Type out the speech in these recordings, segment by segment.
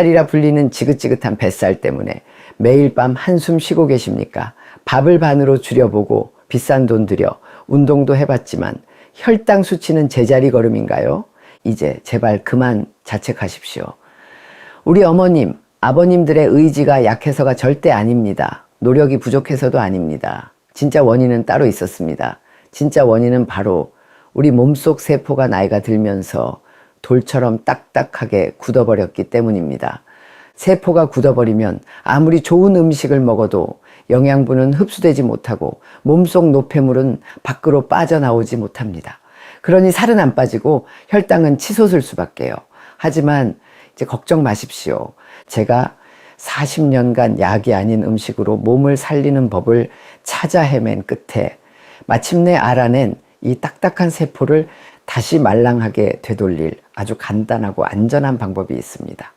뱃살이라 불리는 지긋지긋한 뱃살 때문에 매일 밤 한숨 쉬고 계십니까? 밥을 반으로 줄여보고 비싼 돈 들여 운동도 해봤지만 혈당 수치는 제자리 걸음인가요? 이제 제발 그만 자책하십시오. 우리 어머님, 아버님들의 의지가 약해서가 절대 아닙니다. 노력이 부족해서도 아닙니다. 진짜 원인은 따로 있었습니다. 진짜 원인은 바로 우리 몸속 세포가 나이가 들면서 돌처럼 딱딱하게 굳어버렸기 때문입니다. 세포가 굳어버리면 아무리 좋은 음식을 먹어도 영양분은 흡수되지 못하고 몸속 노폐물은 밖으로 빠져나오지 못합니다. 그러니 살은 안 빠지고 혈당은 치솟을 수밖에요. 하지만 이제 걱정 마십시오. 제가 40년간 약이 아닌 음식으로 몸을 살리는 법을 찾아 헤맨 끝에 마침내 알아낸 이 딱딱한 세포를 다시 말랑하게 되돌릴 아주 간단하고 안전한 방법이 있습니다.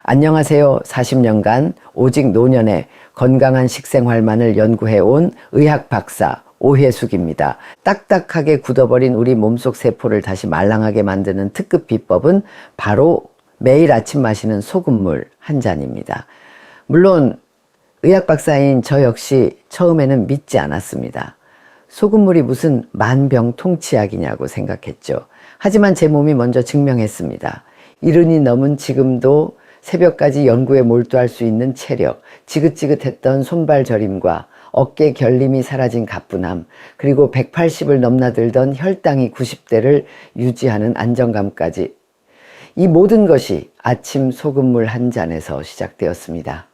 안녕하세요. 40년간 오직 노년의 건강한 식생활만을 연구해온 의학 박사 오혜숙입니다. 딱딱하게 굳어버린 우리 몸속 세포를 다시 말랑하게 만드는 특급 비법은 바로 매일 아침 마시는 소금물 한 잔입니다. 물론 의학 박사인 저 역시 처음에는 믿지 않았습니다. 소금물이 무슨 만병통치약이냐고 생각했죠. 하지만 제 몸이 먼저 증명했습니다. 70이 넘은 지금도 새벽까지 연구에 몰두할 수 있는 체력, 지긋지긋했던 손발 저림과 어깨 결림이 사라진 가뿐함, 그리고 180을 넘나들던 혈당이 90대를 유지하는 안정감까지, 이 모든 것이 아침 소금물 한 잔에서 시작되었습니다.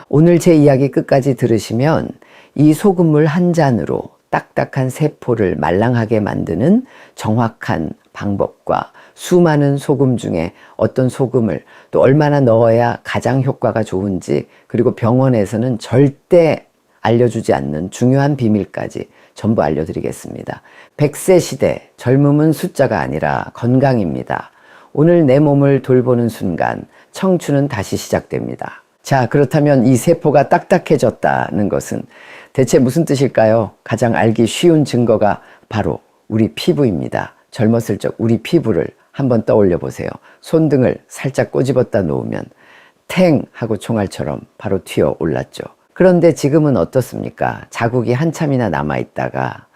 오늘 제 이야기 끝까지 들으시면 이 소금물 한 잔으로 딱딱한 세포를 말랑하게 만드는 정확한 방법과 수많은 소금 중에 어떤 소금을 또 얼마나 넣어야 가장 효과가 좋은지, 그리고 병원에서는 절대 알려주지 않는 중요한 비밀까지 전부 알려드리겠습니다. 100세 시대, 젊음은 숫자가 아니라 건강입니다. 오늘 내 몸을 돌보는 순간 청춘은 다시 시작됩니다. 자, 그렇다면 이 세포가 딱딱해졌다는 것은 대체 무슨 뜻일까요? 가장 알기 쉬운 증거가 바로 우리 피부입니다. 젊었을 적 우리 피부를 한번 떠올려 보세요. 손등을 살짝 꼬집었다 놓으면 탱 하고 총알처럼 바로 튀어 올랐죠. 그런데 지금은 어떻습니까? 자국이 한참이나 남아있다가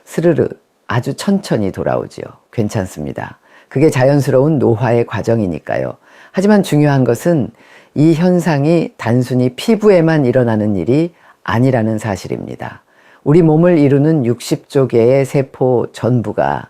스르르 아주 천천히 돌아오지요. 괜찮습니다. 그게 자연스러운 노화의 과정이니까요. 하지만 중요한 것은 이 현상이 단순히 피부에만 일어나는 일이 아니라는 사실입니다. 우리 몸을 이루는 60조 개의 세포 전부가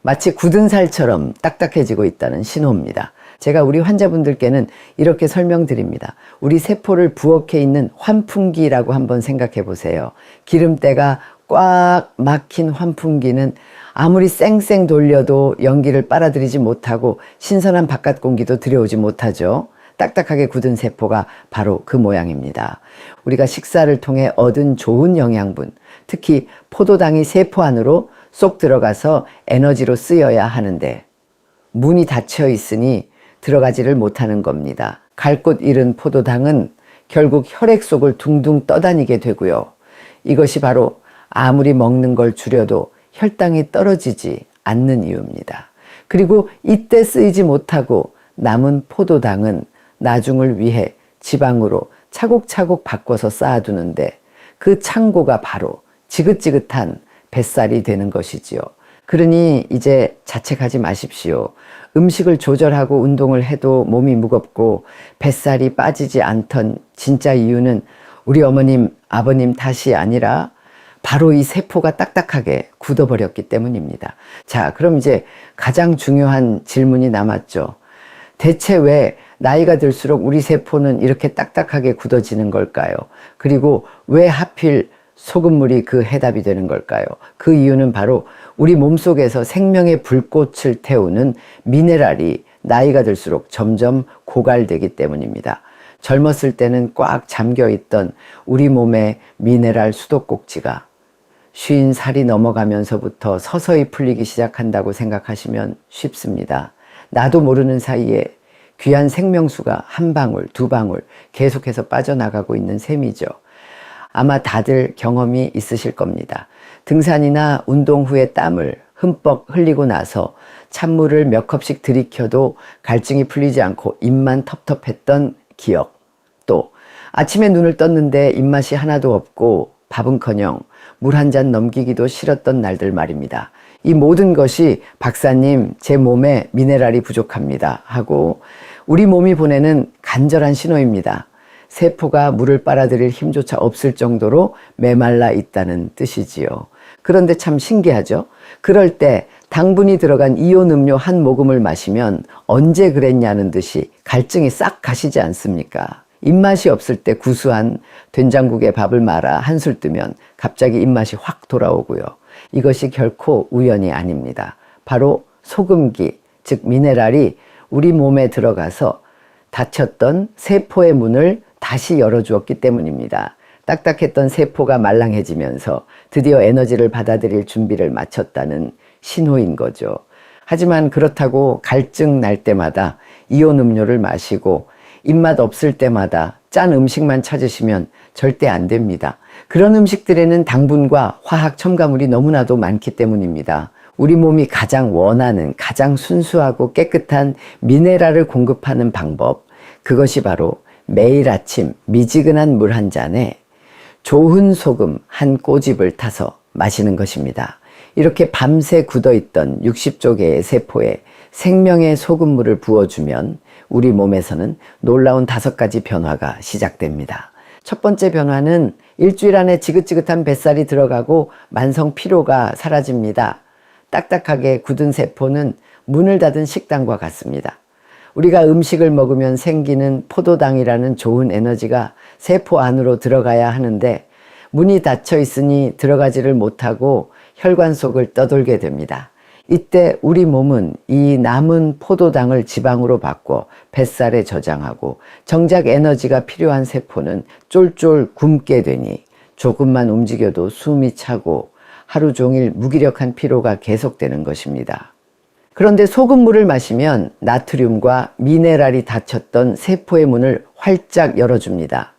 마치 굳은 살처럼 딱딱해지고 있다는 신호입니다. 제가 우리 환자분들께는 이렇게 설명드립니다. 우리 세포를 부엌에 있는 환풍기라고 한번 생각해 보세요. 기름때가 꽉 막힌 환풍기는 아무리 쌩쌩 돌려도 연기를 빨아들이지 못하고 신선한 바깥 공기도 들여오지 못하죠. 딱딱하게 굳은 세포가 바로 그 모양입니다. 우리가 식사를 통해 얻은 좋은 영양분, 특히 포도당이 세포 안으로 쏙 들어가서 에너지로 쓰여야 하는데 문이 닫혀 있으니 들어가지를 못하는 겁니다. 갈 곳 잃은 포도당은 결국 혈액 속을 둥둥 떠다니게 되고요. 이것이 바로 아무리 먹는 걸 줄여도 혈당이 떨어지지 않는 이유입니다. 그리고 이때 쓰이지 못하고 남은 포도당은 나중을 위해 지방으로 차곡차곡 바꿔서 쌓아두는데 그 창고가 바로 지긋지긋한 뱃살이 되는 것이지요. 그러니 이제 자책하지 마십시오. 음식을 조절하고 운동을 해도 몸이 무겁고 뱃살이 빠지지 않던 진짜 이유는 우리 어머님, 아버님 탓이 아니라 바로 이 세포가 딱딱하게 굳어버렸기 때문입니다. 자, 그럼 이제 가장 중요한 질문이 남았죠. 대체 왜 나이가 들수록 우리 세포는 이렇게 딱딱하게 굳어지는 걸까요? 그리고 왜 하필 소금물이 그 해답이 되는 걸까요? 그 이유는 바로 우리 몸속에서 생명의 불꽃을 태우는 미네랄이 나이가 들수록 점점 고갈되기 때문입니다. 젊었을 때는 꽉 잠겨있던 우리 몸의 미네랄 수도꼭지가 50살이 넘어가면서부터 서서히 풀리기 시작한다고 생각하시면 쉽습니다. 나도 모르는 사이에 귀한 생명수가 한 방울, 두 방울 계속해서 빠져나가고 있는 셈이죠. 아마 다들 경험이 있으실 겁니다. 등산이나 운동 후에 땀을 흠뻑 흘리고 나서 찬물을 몇 컵씩 들이켜도 갈증이 풀리지 않고 입만 텁텁했던 기억. 또 아침에 눈을 떴는데 입맛이 하나도 없고 밥은커녕 물 한 잔 넘기기도 싫었던 날들 말입니다. 이 모든 것이 박사님, 제 몸에 미네랄이 부족합니다 하고 우리 몸이 보내는 간절한 신호입니다. 세포가 물을 빨아들일 힘조차 없을 정도로 메말라 있다는 뜻이지요. 그런데 참 신기하죠? 그럴 때 당분이 들어간 이온 음료 한 모금을 마시면 언제 그랬냐는 듯이 갈증이 싹 가시지 않습니까? 입맛이 없을 때 구수한 된장국에 밥을 말아 한술 뜨면 갑자기 입맛이 확 돌아오고요. 이것이 결코 우연이 아닙니다. 바로 소금기, 즉 미네랄이 우리 몸에 들어가서 닫혔던 세포의 문을 다시 열어주었기 때문입니다. 딱딱했던 세포가 말랑해지면서 드디어 에너지를 받아들일 준비를 마쳤다는 신호인 거죠. 하지만 그렇다고 갈증 날 때마다 이온 음료를 마시고 입맛 없을 때마다 짠 음식만 찾으시면 절대 안 됩니다. 그런 음식들에는 당분과 화학 첨가물이 너무나도 많기 때문입니다. 우리 몸이 가장 원하는 가장 순수하고 깨끗한 미네랄을 공급하는 방법, 그것이 바로 매일 아침 미지근한 물 한 잔에 좋은 소금 한 꼬집을 타서 마시는 것입니다. 이렇게 밤새 굳어있던 60조 개의 세포에 생명의 소금물을 부어주면 우리 몸에서는 놀라운 5가지 변화가 시작됩니다. 첫 번째 변화는 일주일 안에 지긋지긋한 뱃살이 들어가고 만성 피로가 사라집니다. 딱딱하게 굳은 세포는 문을 닫은 식당과 같습니다. 우리가 음식을 먹으면 생기는 포도당이라는 좋은 에너지가 세포 안으로 들어가야 하는데 문이 닫혀 있으니 들어가지를 못하고 혈관 속을 떠돌게 됩니다. 이때 우리 몸은 이 남은 포도당을 지방으로 바꿔 뱃살에 저장하고 정작 에너지가 필요한 세포는 쫄쫄 굶게 되니 조금만 움직여도 숨이 차고 하루 종일 무기력한 피로가 계속되는 것입니다. 그런데 소금물을 마시면 나트륨과 미네랄이 닫혔던 세포의 문을 활짝 열어줍니다.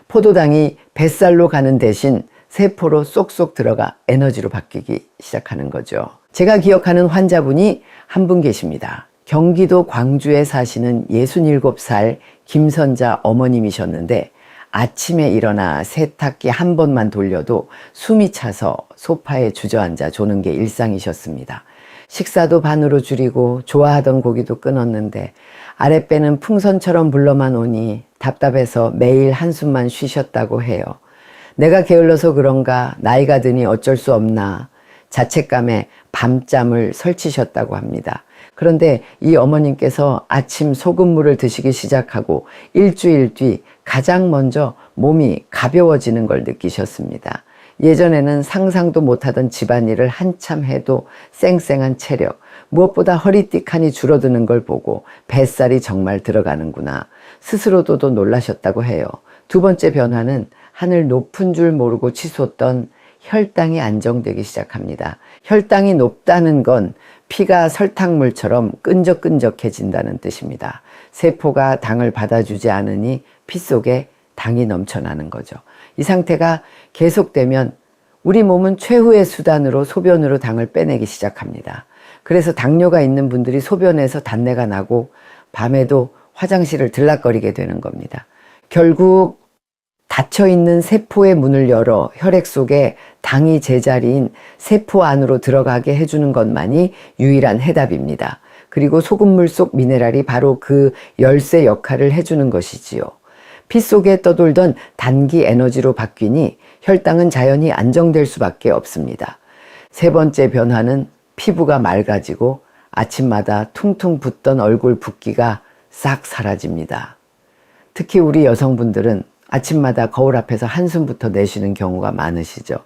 포도당이 뱃살로 가는 대신 세포로 쏙쏙 들어가 에너지로 바뀌기 시작하는 거죠. 제가 기억하는 환자분이 한 분 계십니다. 경기도 광주에 사시는 67살 김선자 어머님이셨는데 아침에 일어나 세탁기 한 번만 돌려도 숨이 차서 소파에 주저앉아 조는 게 일상이셨습니다. 식사도 반으로 줄이고 좋아하던 고기도 끊었는데 아랫배는 풍선처럼 불러만 오니 답답해서 매일 한숨만 쉬셨다고 해요. 내가 게을러서 그런가, 나이가 드니 어쩔 수 없나 자책감에 밤잠을 설치셨다고 합니다. 그런데 이 어머님께서 아침 소금물을 드시기 시작하고 일주일 뒤 가장 먼저 몸이 가벼워지는 걸 느끼셨습니다. 예전에는 상상도 못하던 집안일을 한참 해도 쌩쌩한 체력, 무엇보다 허리띠칸이 줄어드는 걸 보고 뱃살이 정말 들어가는구나 스스로도 놀라셨다고 해요. 두 번째 변화는 하늘 높은 줄 모르고 치솟던 혈당이 안정되기 시작합니다. 혈당이 높다는 건 피가 설탕물처럼 끈적끈적해진다는 뜻입니다. 세포가 당을 받아주지 않으니 피 속에 당이 넘쳐나는 거죠. 이 상태가 계속되면 우리 몸은 최후의 수단으로 소변으로 당을 빼내기 시작합니다. 그래서 당뇨가 있는 분들이 소변에서 단내가 나고 밤에도 화장실을 들락거리게 되는 겁니다. 결국 닫혀있는 세포의 문을 열어 혈액 속에 당이 제자리인 세포 안으로 들어가게 해주는 것만이 유일한 해답입니다. 그리고 소금물 속 미네랄이 바로 그 열쇠 역할을 해주는 것이지요. 피 속에 떠돌던 단기 에너지로 바뀌니 혈당은 자연히 안정될 수밖에 없습니다. 세 번째 변화는 피부가 맑아지고 아침마다 퉁퉁 붓던 얼굴 붓기가 싹 사라집니다. 특히 우리 여성분들은 아침마다 거울 앞에서 한숨부터 내쉬는 경우가 많으시죠.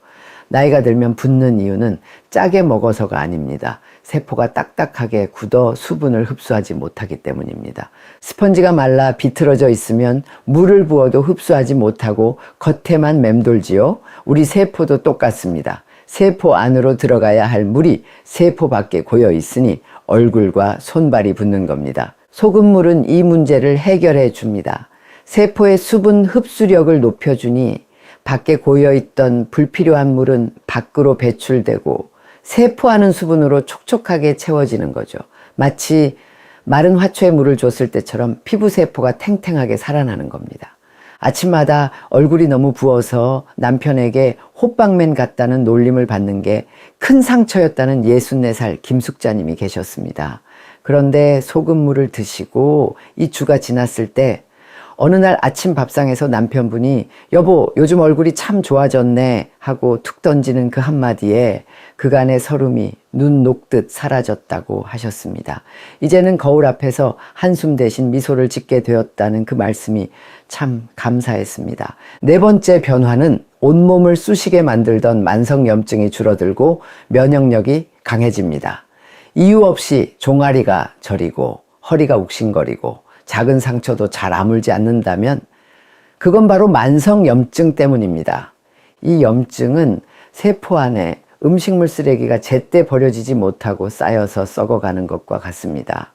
나이가 들면 붓는 이유는 짜게 먹어서가 아닙니다. 세포가 딱딱하게 굳어 수분을 흡수하지 못하기 때문입니다. 스펀지가 말라 비틀어져 있으면 물을 부어도 흡수하지 못하고 겉에만 맴돌지요. 우리 세포도 똑같습니다. 세포 안으로 들어가야 할 물이 세포 밖에 고여 있으니 얼굴과 손발이 붓는 겁니다. 소금물은 이 문제를 해결해 줍니다. 세포의 수분 흡수력을 높여주니 밖에 고여있던 불필요한 물은 밖으로 배출되고 세포하는 수분으로 촉촉하게 채워지는 거죠. 마치 마른 화초에 물을 줬을 때처럼 피부세포가 탱탱하게 살아나는 겁니다. 아침마다 얼굴이 너무 부어서 남편에게 호빵맨 같다는 놀림을 받는 게 큰 상처였다는 64살 김숙자님이 계셨습니다. 그런데 소금물을 드시고 이 주가 지났을 때 어느 날 아침 밥상에서 남편분이 여보 요즘 얼굴이 참 좋아졌네 하고 툭 던지는 그 한마디에 그간의 서름이 눈 녹듯 사라졌다고 하셨습니다. 이제는 거울 앞에서 한숨 대신 미소를 짓게 되었다는 그 말씀이 참 감사했습니다. 네 번째 변화는 온몸을 쑤시게 만들던 만성염증이 줄어들고 면역력이 강해집니다. 이유 없이 종아리가 저리고 허리가 욱신거리고 작은 상처도 잘 아물지 않는다면 그건 바로 만성염증 때문입니다. 이 염증은 세포 안에 음식물 쓰레기가 제때 버려지지 못하고 쌓여서 썩어가는 것과 같습니다.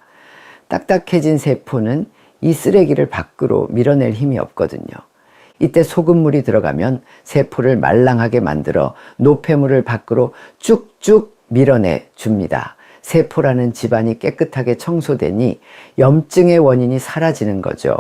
딱딱해진 세포는 이 쓰레기를 밖으로 밀어낼 힘이 없거든요. 이때 소금물이 들어가면 세포를 말랑하게 만들어 노폐물을 밖으로 쭉쭉 밀어내 줍니다. 세포라는 집안이 깨끗하게 청소되니 염증의 원인이 사라지는 거죠.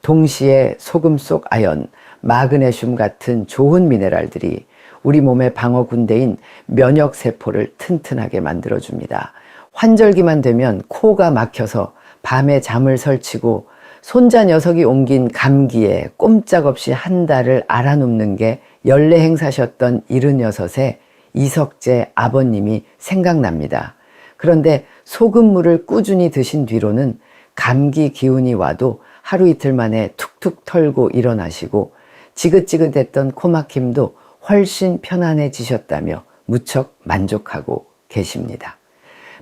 동시에 소금 속 아연, 마그네슘 같은 좋은 미네랄들이 우리 몸의 방어 군대인 면역 세포를 튼튼하게 만들어줍니다. 환절기만 되면 코가 막혀서 밤에 잠을 설치고 손자 녀석이 옮긴 감기에 꼼짝없이 한 달을 앓아눕는 게 연례 행사셨던 76의 이석재 아버님이 생각납니다. 그런데 소금물을 꾸준히 드신 뒤로는 감기 기운이 와도 하루 이틀 만에 툭툭 털고 일어나시고 지긋지긋했던 코막힘도 훨씬 편안해지셨다며 무척 만족하고 계십니다.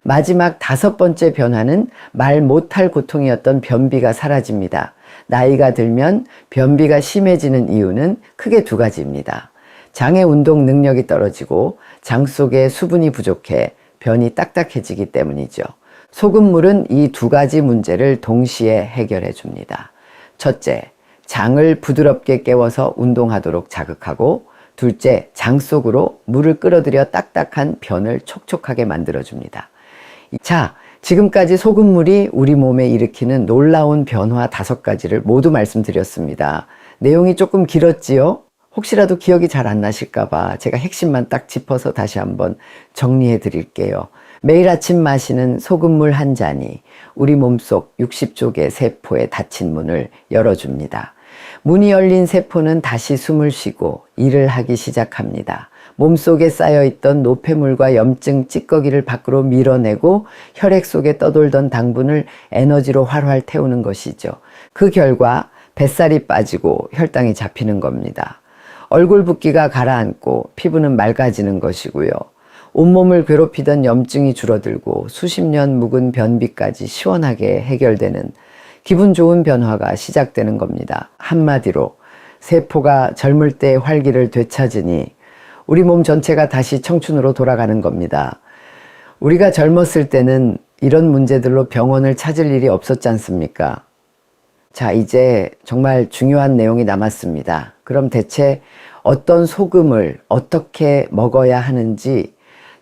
마지막 5번째 변화는 말 못할 고통이었던 변비가 사라집니다. 나이가 들면 변비가 심해지는 이유는 크게 2가지입니다. 장의 운동 능력이 떨어지고 장 속에 수분이 부족해 변이 딱딱해지기 때문이죠. 소금물은 이 2가지 문제를 동시에 해결해 줍니다. 첫째, 장을 부드럽게 깨워서 운동하도록 자극하고 둘째, 장 속으로 물을 끌어들여 딱딱한 변을 촉촉하게 만들어 줍니다. 자, 지금까지 소금물이 우리 몸에 일으키는 놀라운 변화 5가지를 모두 말씀드렸습니다. 내용이 조금 길었지요? 혹시라도 기억이 잘 안 나실까봐 제가 핵심만 딱 짚어서 다시 한번 정리해 드릴게요. 매일 아침 마시는 소금물 한 잔이 우리 몸속 60조 세포의 닫힌 문을 열어줍니다. 문이 열린 세포는 다시 숨을 쉬고 일을 하기 시작합니다. 몸속에 쌓여있던 노폐물과 염증 찌꺼기를 밖으로 밀어내고 혈액 속에 떠돌던 당분을 에너지로 활활 태우는 것이죠. 그 결과 뱃살이 빠지고 혈당이 잡히는 겁니다. 얼굴 붓기가 가라앉고 피부는 맑아지는 것이고요. 온몸을 괴롭히던 염증이 줄어들고 수십 년 묵은 변비까지 시원하게 해결되는 기분 좋은 변화가 시작되는 겁니다. 한마디로 세포가 젊을 때의 활기를 되찾으니 우리 몸 전체가 다시 청춘으로 돌아가는 겁니다. 우리가 젊었을 때는 이런 문제들로 병원을 찾을 일이 없었지 않습니까? 자, 이제 정말 중요한 내용이 남았습니다. 그럼 대체 어떤 소금을 어떻게 먹어야 하는지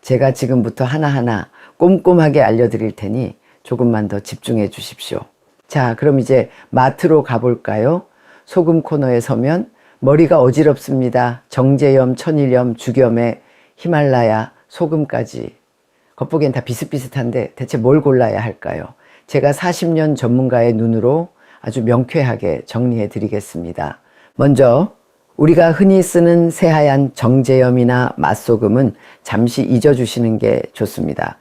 제가 지금부터 하나하나 꼼꼼하게 알려드릴 테니 조금만 더 집중해 주십시오. 자, 그럼 이제 마트로 가볼까요? 소금 코너에 서면 머리가 어지럽습니다. 정제염, 천일염, 주겸에 히말라야, 소금까지. 겉보기엔 다 비슷비슷한데 대체 뭘 골라야 할까요? 제가 40년 전문가의 눈으로 아주 명쾌하게 정리해 드리겠습니다. 먼저 우리가 흔히 쓰는 새하얀 정제염이나 맛소금은 잠시 잊어주시는 게 좋습니다.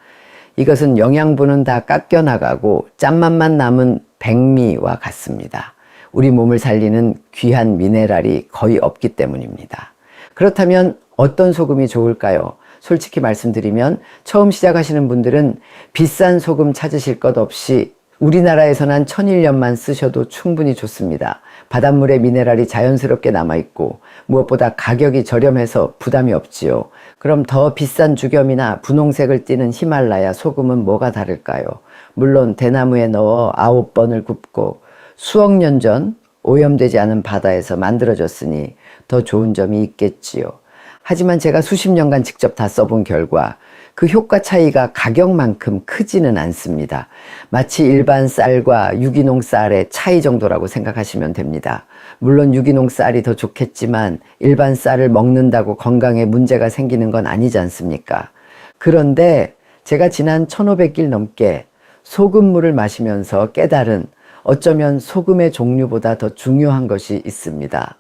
이것은 영양분은 다 깎여 나가고 짠맛만 남은 백미와 같습니다. 우리 몸을 살리는 귀한 미네랄이 거의 없기 때문입니다. 그렇다면 어떤 소금이 좋을까요? 솔직히 말씀드리면 처음 시작하시는 분들은 비싼 소금 찾으실 것 없이 우리나라에서 난 천일염만 쓰셔도 충분히 좋습니다. 바닷물에 미네랄이 자연스럽게 남아있고 무엇보다 가격이 저렴해서 부담이 없지요. 그럼 더 비싼 주겸이나 분홍색을 띠는 히말라야 소금은 뭐가 다를까요? 물론 대나무에 넣어 9번을 굽고 수억 년 전 오염되지 않은 바다에서 만들어졌으니 더 좋은 점이 있겠지요. 하지만 제가 수십 년간 직접 다 써본 결과 그 효과 차이가 가격만큼 크지는 않습니다. 마치 일반 쌀과 유기농 쌀의 차이 정도라고 생각하시면 됩니다. 물론 유기농 쌀이 더 좋겠지만 일반 쌀을 먹는다고 건강에 문제가 생기는 건 아니지 않습니까? 그런데 제가 지난 1500일 넘게 소금물을 마시면서 깨달은 어쩌면 소금의 종류보다 더 중요한 것이 있습니다.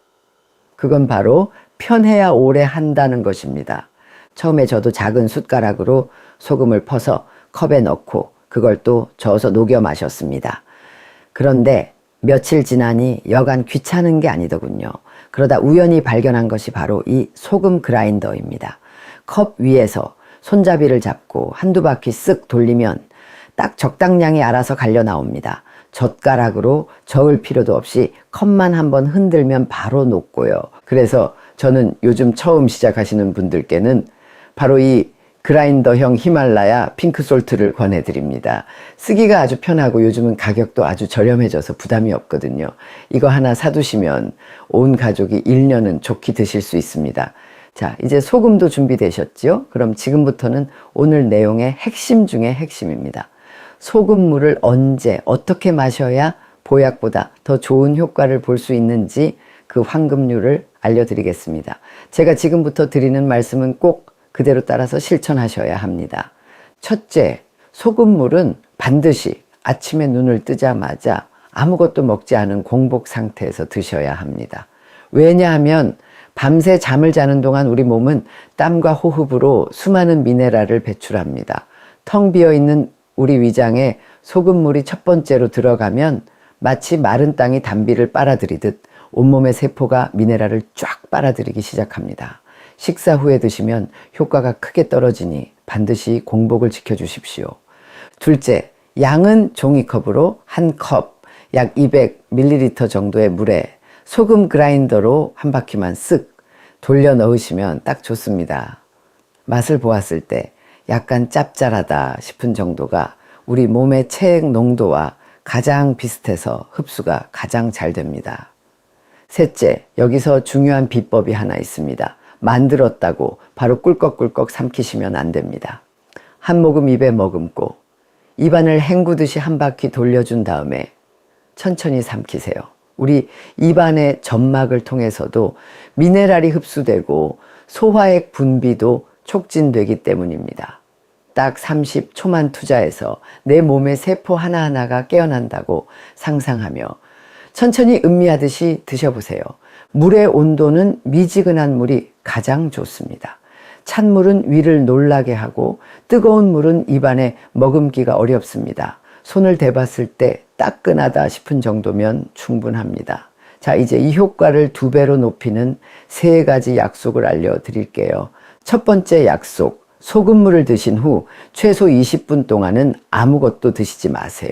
그건 바로 편해야 오래 한다는 것입니다. 처음에 저도 작은 숟가락으로 소금을 퍼서 컵에 넣고 그걸 또 저어서 녹여 마셨습니다. 그런데 며칠 지나니 여간 귀찮은 게 아니더군요. 그러다 우연히 발견한 것이 바로 이 소금 그라인더입니다. 컵 위에서 손잡이를 잡고 한두 바퀴 쓱 돌리면 딱 적당량이 알아서 갈려 나옵니다. 젓가락으로 저을 필요도 없이 컵만 한번 흔들면 바로 녹고요. 그래서 저는 요즘 처음 시작하시는 분들께는 바로 이 그라인더형 히말라야 핑크솔트를 권해드립니다. 쓰기가 아주 편하고 요즘은 가격도 아주 저렴해져서 부담이 없거든요. 이거 하나 사두시면 온 가족이 1년은 좋게 드실 수 있습니다. 자, 이제 소금도 준비되셨죠? 그럼 지금부터는 오늘 내용의 핵심 중에 핵심입니다. 소금물을 언제 어떻게 마셔야 보약보다 더 좋은 효과를 볼 수 있는지 그 황금률을 알려드리겠습니다. 제가 지금부터 드리는 말씀은 꼭 그대로 따라서 실천하셔야 합니다. 첫째, 소금물은 반드시 아침에 눈을 뜨자마자 아무것도 먹지 않은 공복 상태에서 드셔야 합니다. 왜냐하면 밤새 잠을 자는 동안 우리 몸은 땀과 호흡으로 수많은 미네랄을 배출합니다. 텅 비어있는 우리 위장에 소금물이 첫 번째로 들어가면 마치 마른 땅이 단비를 빨아들이듯 온몸의 세포가 미네랄을 쫙 빨아들이기 시작합니다. 식사 후에 드시면 효과가 크게 떨어지니 반드시 공복을 지켜주십시오. 둘째, 양은 종이컵으로 한 컵, 약 200ml 정도의 물에 소금 그라인더로 한 바퀴만 쓱 돌려 넣으시면 딱 좋습니다. 맛을 보았을 때 약간 짭짤하다 싶은 정도가 우리 몸의 체액 농도와 가장 비슷해서 흡수가 가장 잘 됩니다. 셋째, 여기서 중요한 비법이 하나 있습니다. 만들었다고 바로 꿀꺽꿀꺽 삼키시면 안 됩니다. 한 모금 입에 머금고 입안을 헹구듯이 한 바퀴 돌려준 다음에 천천히 삼키세요. 우리 입안의 점막을 통해서도 미네랄이 흡수되고 소화액 분비도 촉진되기 때문입니다. 딱 30초만 투자해서 내 몸의 세포 하나하나가 깨어난다고 상상하며 천천히 음미하듯이 드셔보세요. 물의 온도는 미지근한 물이 가장 좋습니다. 찬물은 위를 놀라게 하고 뜨거운 물은 입안에 머금기가 어렵습니다. 손을 대봤을 때 따끈하다 싶은 정도면 충분합니다. 자, 이제 이 효과를 2배로 높이는 3가지 약속을 알려드릴게요. 첫 번째 약속, 소금물을 드신 후 최소 20분 동안은 아무것도 드시지 마세요.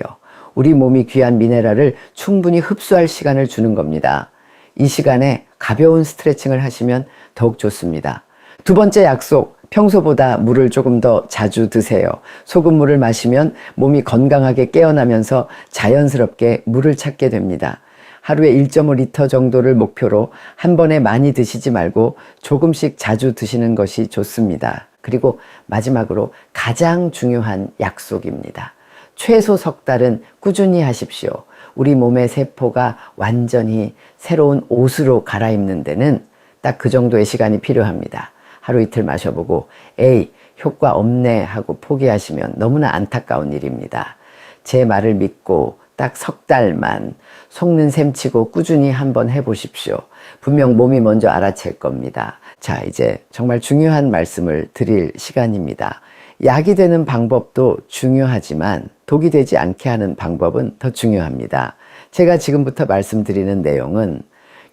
우리 몸이 귀한 미네랄을 충분히 흡수할 시간을 주는 겁니다. 이 시간에 가벼운 스트레칭을 하시면 더욱 좋습니다. 두 번째 약속, 평소보다 물을 조금 더 자주 드세요. 소금물을 마시면 몸이 건강하게 깨어나면서 자연스럽게 물을 찾게 됩니다. 하루에 1.5리터 정도를 목표로 한 번에 많이 드시지 말고 조금씩 자주 드시는 것이 좋습니다. 그리고 마지막으로 가장 중요한 약속입니다. 최소 석 달은 꾸준히 하십시오. 우리 몸의 세포가 완전히 새로운 옷으로 갈아입는 데는 딱 그 정도의 시간이 필요합니다. 하루 이틀 마셔보고 에이 효과 없네 하고 포기하시면 너무나 안타까운 일입니다. 제 말을 믿고 딱 석 달만 속는 셈치고 꾸준히 한번 해보십시오. 분명 몸이 먼저 알아챌 겁니다. 자, 이제 정말 중요한 말씀을 드릴 시간입니다. 약이 되는 방법도 중요하지만 독이 되지 않게 하는 방법은 더 중요합니다. 제가 지금부터 말씀드리는 내용은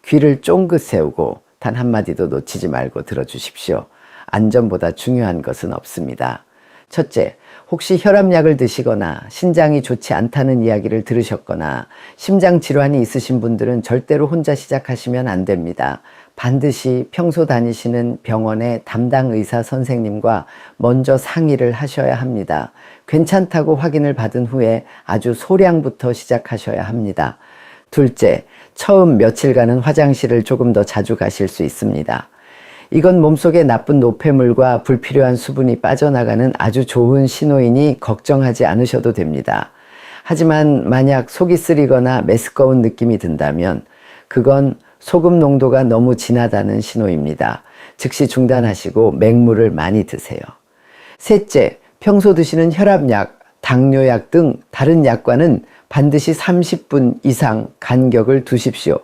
귀를 쫑긋 세우고 단 한마디도 놓치지 말고 들어주십시오. 안전보다 중요한 것은 없습니다. 첫째, 혹시 혈압약을 드시거나 신장이 좋지 않다는 이야기를 들으셨거나 심장 질환이 있으신 분들은 절대로 혼자 시작하시면 안 됩니다. 반드시 평소 다니시는 병원의 담당 의사 선생님과 먼저 상의를 하셔야 합니다. 괜찮다고 확인을 받은 후에 아주 소량부터 시작하셔야 합니다. 둘째, 처음 며칠간은 화장실을 조금 더 자주 가실 수 있습니다. 이건 몸속에 나쁜 노폐물과 불필요한 수분이 빠져나가는 아주 좋은 신호이니 걱정하지 않으셔도 됩니다. 하지만 만약 속이 쓰리거나 메스꺼운 느낌이 든다면 그건 소금 농도가 너무 진하다는 신호입니다. 즉시 중단하시고 맹물을 많이 드세요. 셋째, 평소 드시는 혈압약, 당뇨약 등 다른 약과는 반드시 30분 이상 간격을 두십시오.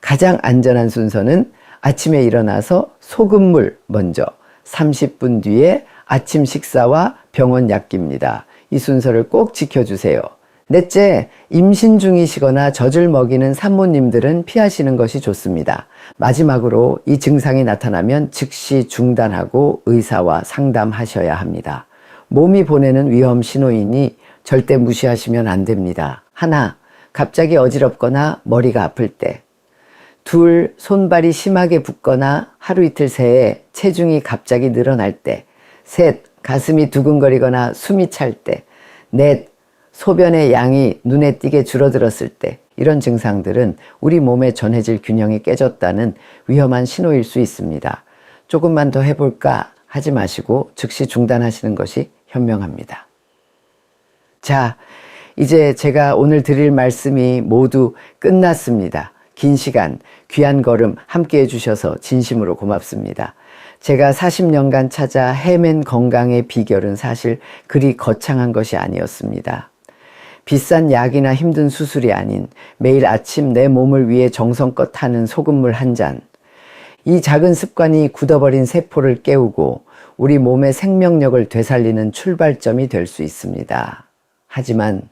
가장 안전한 순서는 아침에 일어나서 소금물 먼저, 30분 뒤에 아침 식사와 병원 약기입니다. 이 순서를 꼭 지켜주세요. 넷째, 임신 중이시거나 젖을 먹이는 산모님들은 피하시는 것이 좋습니다. 마지막으로 이 증상이 나타나면 즉시 중단하고 의사와 상담하셔야 합니다. 몸이 보내는 위험 신호이니 절대 무시하시면 안 됩니다. 하나, 갑자기 어지럽거나 머리가 아플 때. 둘, 손발이 심하게 붓거나 하루 이틀 새에 체중이 갑자기 늘어날 때. 셋, 가슴이 두근거리거나 숨이 찰 때. 넷, 소변의 양이 눈에 띄게 줄어들었을 때. 이런 증상들은 우리 몸의 전해질 균형이 깨졌다는 위험한 신호일 수 있습니다. 조금만 더 해볼까 하지 마시고 즉시 중단하시는 것이 현명합니다. 자, 이제 제가 오늘 드릴 말씀이 모두 끝났습니다. 긴 시간, 귀한 걸음 함께 해주셔서 진심으로 고맙습니다. 제가 40년간 찾아 헤맨 건강의 비결은 사실 그리 거창한 것이 아니었습니다. 비싼 약이나 힘든 수술이 아닌 매일 아침 내 몸을 위해 정성껏 하는 소금물 한 잔. 이 작은 습관이 굳어버린 세포를 깨우고 우리 몸의 생명력을 되살리는 출발점이 될 수 있습니다. 하지만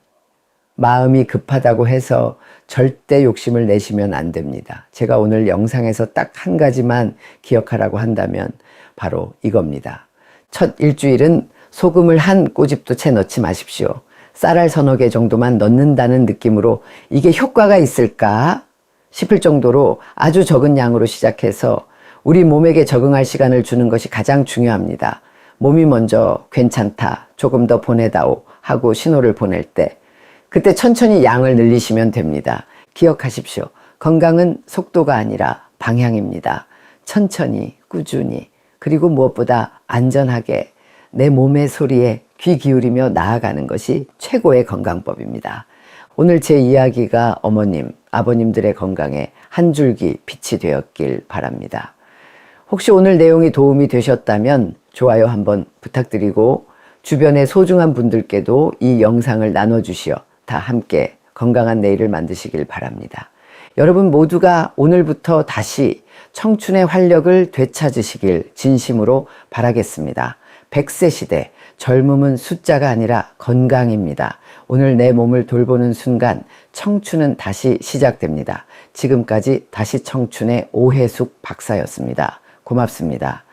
마음이 급하다고 해서 절대 욕심을 내시면 안 됩니다. 제가 오늘 영상에서 딱 한 가지만 기억하라고 한다면 바로 이겁니다. 첫 일주일은 소금을 한 꼬집도 채 넣지 마십시오. 쌀알 서너 개 정도만 넣는다는 느낌으로 이게 효과가 있을까 싶을 정도로 아주 적은 양으로 시작해서 우리 몸에게 적응할 시간을 주는 것이 가장 중요합니다. 몸이 먼저 괜찮다, 조금 더 보내다오 하고 신호를 보낼 때 그때 천천히 양을 늘리시면 됩니다. 기억하십시오. 건강은 속도가 아니라 방향입니다. 천천히, 꾸준히, 그리고 무엇보다 안전하게 내 몸의 소리에 귀 기울이며 나아가는 것이 최고의 건강법입니다. 오늘 제 이야기가 어머님, 아버님들의 건강에 한 줄기 빛이 되었길 바랍니다. 혹시 오늘 내용이 도움이 되셨다면 좋아요 한번 부탁드리고 주변의 소중한 분들께도 이 영상을 나눠주시어 다 함께 건강한 내일을 만드시길 바랍니다. 여러분 모두가 오늘부터 다시 청춘의 활력을 되찾으시길 진심으로 바라겠습니다. 100세 시대, 젊음은 숫자가 아니라 건강입니다. 오늘 내 몸을 돌보는 순간 청춘은 다시 시작됩니다. 지금까지 다시 청춘의 오해숙 박사였습니다. 고맙습니다.